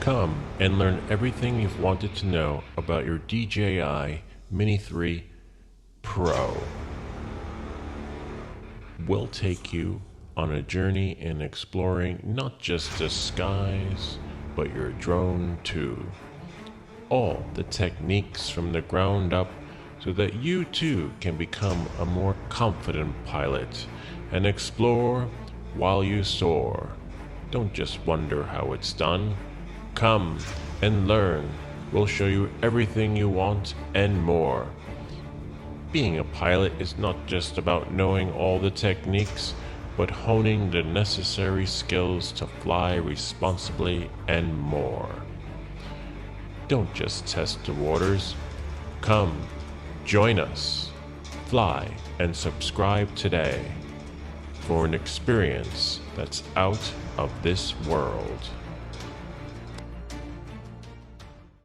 Come and learn everything you've wanted to know about your DJI Mini 3 Pro. We'll take you on a journey in exploring not just the skies, but your drone too. All the techniques from the ground up so that you too can become a more confident pilot and explore while you soar. Don't just wonder how it's done. Come and learn. We'll show you everything you want and more. Being a pilot is not just about knowing all the techniques, but honing the necessary skills to fly responsibly and more. Don't just test the waters. Come, join us. Fly and subscribe today for an experience that's out of this world.